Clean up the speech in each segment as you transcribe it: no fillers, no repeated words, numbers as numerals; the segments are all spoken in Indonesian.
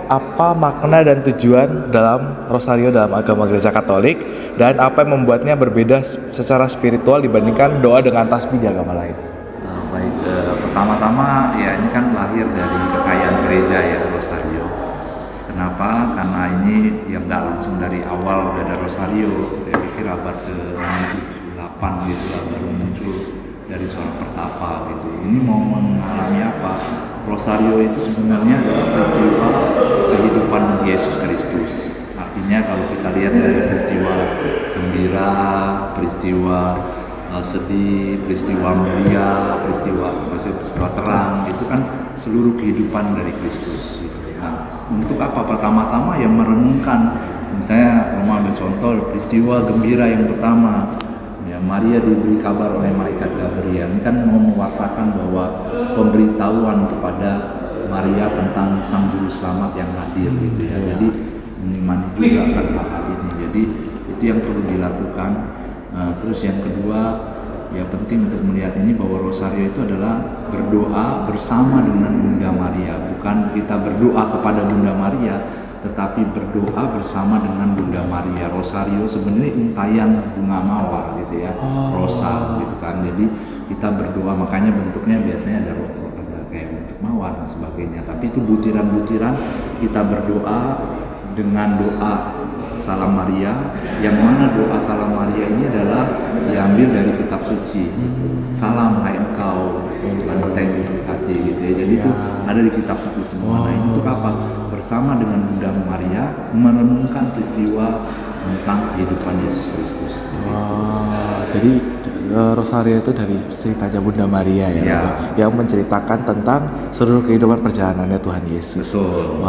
Apa makna dan tujuan dalam rosario dalam agama Gereja Katolik, dan apa yang membuatnya berbeda secara spiritual dibandingkan doa dengan tasbih di agama lain? Baik, pertama-tama ya ini kan lahir dari kekayaan gereja ya, rosario. Kenapa? Karena ini yang nggak langsung dari awal udah ada rosario. Saya pikir abad ke-8 gitu lah baru muncul dari seorang pertapa gitu. Ini mau mengalami apa? Rosario itu sebenarnya adalah peristiwa kehidupan Yesus Kristus. Artinya kalau kita lihat dari peristiwa gembira, peristiwa sedih, peristiwa mulia, peristiwa terang, itu kan seluruh kehidupan dari Kristus. Nah, untuk apa? Pertama-tama yang merenungkan, misalnya Roma ambil contoh peristiwa gembira yang pertama. Ya, Maria diberi kabar oleh malaikat Gabriel. Ini kan mau mewartakan bahwa pemberitahuan kepada Maria tentang Sang Juru Selamat yang hadir gitu ya. Jadi mengimani juga akan hal ini. Jadi itu yang perlu dilakukan. Terus yang kedua, ya penting untuk melihat ini bahwa rosario itu adalah berdoa bersama dengan Bunda Maria. Bukan kita berdoa kepada Bunda Maria, tetapi berdoa bersama dengan Bunda Maria. Rosario sebenarnya untayan bunga mawar gitu ya, rosa gitu kan. Jadi kita berdoa, makanya bentuknya biasanya ada kayak bentuk mawar dan sebagainya. Tapi itu butiran-butiran kita berdoa dengan doa Salam Maria, yang mana doa Salam Maria ini adalah diambil dari kitab suci. Salam hai engkau banteng hati gitu ya. Jadi itu ada di kitab suci semua. Nah, ini untuk apa? Bersama dengan Bunda Maria merenungkan peristiwa tentang kehidupan Yesus Kristus. Jadi rosario itu dari ceritanya Bunda Maria ya, yang menceritakan tentang seluruh kehidupan perjalanannya Tuhan Yesus. Betul.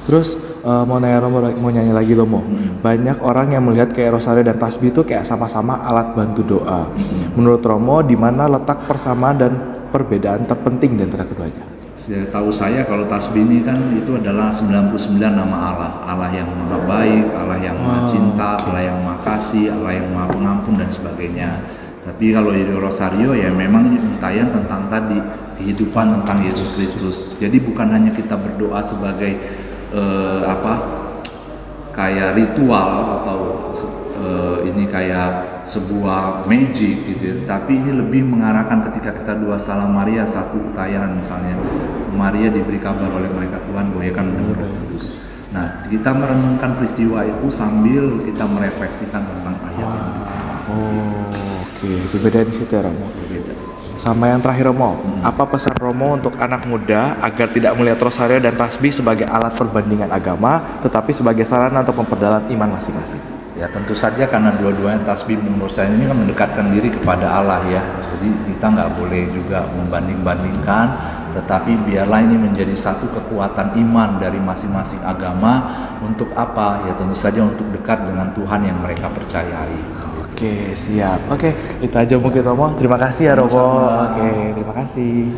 Terus mau nanya Romo, mau nyanyi lagi Romo. Banyak orang yang melihat kayak rosario dan tasbih itu kayak sama-sama alat bantu doa. Menurut Romo, di mana letak persamaan dan perbedaan terpenting di antara keduanya? Tahu saya kalau tasbih ini kan itu adalah 99 nama Allah. Allah yang maha baik, Allah yang maha cinta, Allah yang maha kasih, Allah yang maha pengampun dan sebagainya. Tapi kalau di rosario ya memang untayan tentang tadi kehidupan tentang Yesus Kristus. Jadi bukan hanya kita berdoa sebagai kayak ritual atau ini kayak sebuah magic gitu ya. Tapi ini lebih mengarahkan ketika kita doa Salam Maria, satu untayan misalnya Maria diberi kabar oleh malaikat Tuhan bahwa ia akan Roh Kudus. Nah, kita merenungkan peristiwa itu sambil kita merefleksikan tentang ayat yang Itu beda di situ ya Romo. berbeda. Sama yang terakhir Romo, apa pesan Romo untuk anak muda agar tidak melihat rosario dan tasbih sebagai alat perbandingan agama, tetapi sebagai sarana untuk memperdalam iman masing-masing? Ya tentu saja karena dua-duanya tasbih menurut saya ini kan mendekatkan diri kepada Allah ya. Jadi kita nggak boleh juga membanding-bandingkan, tetapi biarlah ini menjadi satu kekuatan iman dari masing-masing agama. Untuk apa? Ya tentu saja untuk dekat dengan Tuhan yang mereka percayai. Oke, siap. Oke, itu aja mungkin Romo. Terima kasih ya Romo. Oke, terima kasih.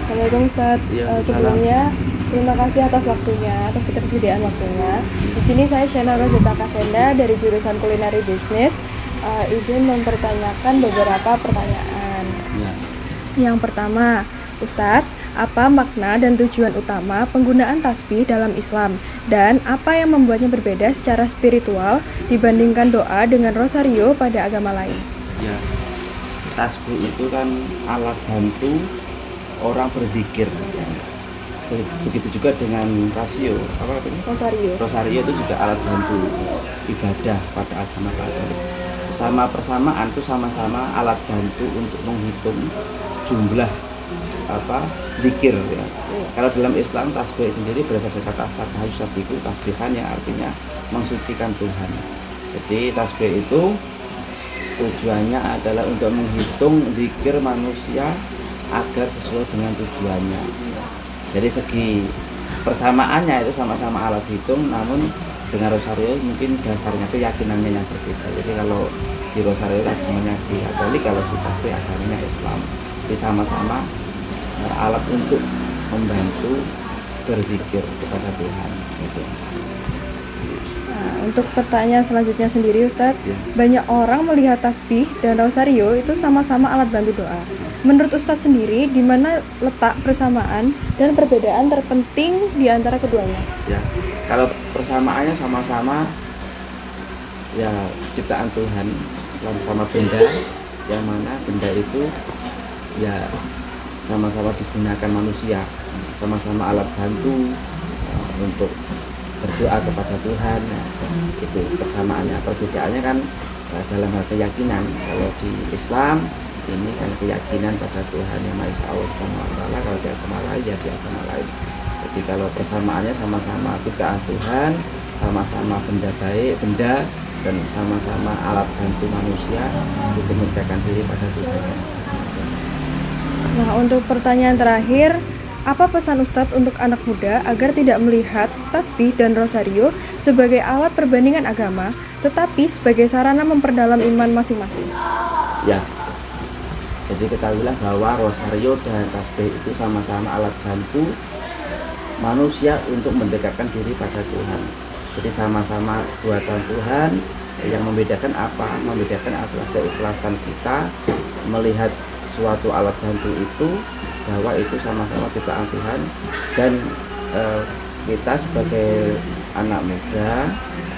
Assalamualaikum Ustadz. Sebelumnya terima kasih atas waktunya, atas ketersediaan waktunya. Di sini saya Shena Rosita Kasenda dari jurusan Culinary Business. Izin mempertanyakan beberapa pertanyaan. Yang pertama, Ustadz, apa makna dan tujuan utama penggunaan tasbih dalam Islam, dan apa yang membuatnya berbeda secara spiritual dibandingkan doa dengan rosario pada agama lain? Ya, tasbih itu kan alat bantu orang berzikir. Begitu juga dengan rosario. Rosario itu juga alat bantu ibadah pada agama Katolik. Persamaan itu sama-sama alat bantu untuk menghitung jumlah zikir ya. Kalau dalam Islam tasbih sendiri berasal dari kata sabbahu sabbihu, tasbihan yang artinya mensucikan Tuhan. Jadi tasbih itu tujuannya adalah untuk menghitung zikir manusia agar sesuai dengan tujuannya. Jadi segi persamaannya itu sama-sama alat hitung, namun dengan rosario mungkin dasarnya keyakinannya yang berbeda. Jadi kalau di Rosario agamanya di Katolik, kalau di tasbih agamanya Islam. Jadi sama-sama alat untuk membantu berzikir kepada Tuhan gitu. Nah, untuk pertanyaan selanjutnya sendiri Ustadz, Ya. banyak orang melihat tasbih dan rosario itu sama-sama alat bantu doa. Menurut Ustadz sendiri, di mana letak persamaan dan perbedaan terpenting di antara keduanya? Ya, kalau persamaannya sama-sama ya ciptaan Tuhan, sama benda, yang mana benda itu ya sama-sama digunakan manusia, sama-sama alat bantu untuk berdoa kepada Tuhan. Nah, itu persamaannya. Perbedaannya kan dalam hal keyakinan. Kalau di Islam ini kan keyakinan pada Tuhan yang Maha Esa Allah Subhanahu wa Ta'ala. Kalau di agama lain ya di agama lain. Jadi kalau persamaannya sama-sama ciptaan Tuhan, sama-sama benda baik, benda, dan sama-sama alat bantu manusia untuk mendekatkan diri pada Tuhan. Nah, untuk pertanyaan terakhir, apa pesan Ustadz untuk anak muda agar tidak melihat tasbih dan rosario sebagai alat perbandingan agama, tetapi sebagai sarana memperdalam iman masing-masing? Ya, jadi ketahuilah bahwa rosario dan tasbih itu sama-sama alat bantu manusia untuk mendekatkan diri pada Tuhan. Jadi sama-sama buatan Tuhan. Yang membedakan apa? Membedakan adalah keikhlasan kita melihat suatu alat bantu itu, bahwa itu sama-sama ciptaan Tuhan, dan kita sebagai anak muda,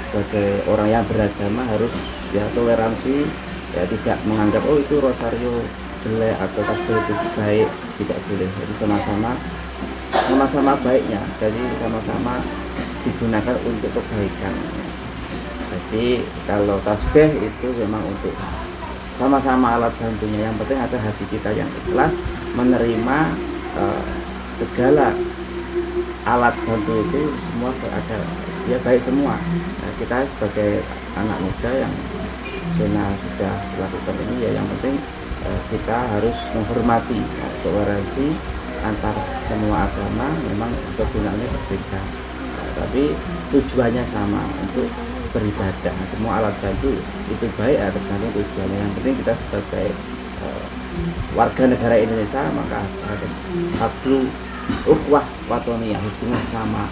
sebagai orang yang beragama harus ya toleransi, ya tidak menganggap oh itu rosario jelek atau tasbih itu baik, tidak boleh. Jadi sama-sama baiknya, jadi sama-sama digunakan untuk kebaikan. Jadi kalau tasbih itu memang untuk sama-sama alat bantunya, yang penting ada hati kita yang ikhlas menerima segala alat bantu itu semua ada ya baik semua. Nah, kita sebagai anak muda yang sudah melakukan ini ya yang penting kita harus menghormati toleransi antar semua agama. Memang kegunaannya berbeda, tapi tujuannya sama, untuk beribadah. Semua alat bantu itu baik, tergantung tujuannya. Yang penting kita sebagai warga negara Indonesia maka harus hablu ukhwah watoniyah, hubungan sama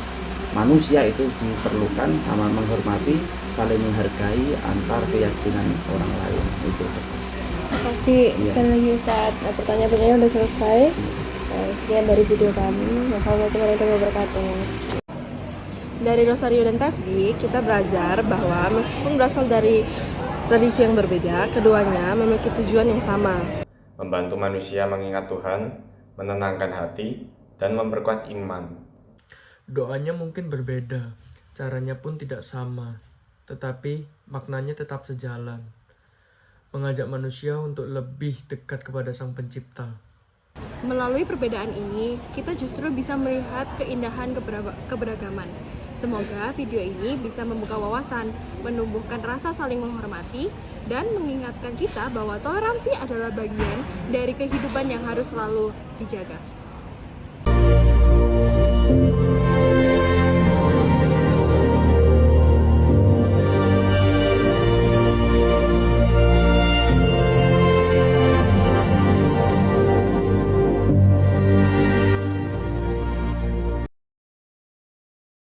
manusia itu diperlukan, sama menghormati, saling menghargai antar keyakinan orang lain itu. Terima kasih sekali lagi Ustadz. Nah, pertanyaan-pertanyaan udah selesai. Sekian dari video kami. Wassalamualaikum warahmatullahi wabarakatuh. Dari rosario dan tasbih, kita belajar bahwa meskipun berasal dari tradisi yang berbeda, keduanya memiliki tujuan yang sama. Membantu manusia mengingat Tuhan, menenangkan hati, dan memperkuat iman. Doanya mungkin berbeda, caranya pun tidak sama, tetapi maknanya tetap sejalan. Mengajak manusia untuk lebih dekat kepada Sang Pencipta. Melalui perbedaan ini, kita justru bisa melihat keindahan keberagaman. Semoga video ini bisa membuka wawasan, menumbuhkan rasa saling menghormati, dan mengingatkan kita bahwa toleransi adalah bagian dari kehidupan yang harus selalu dijaga.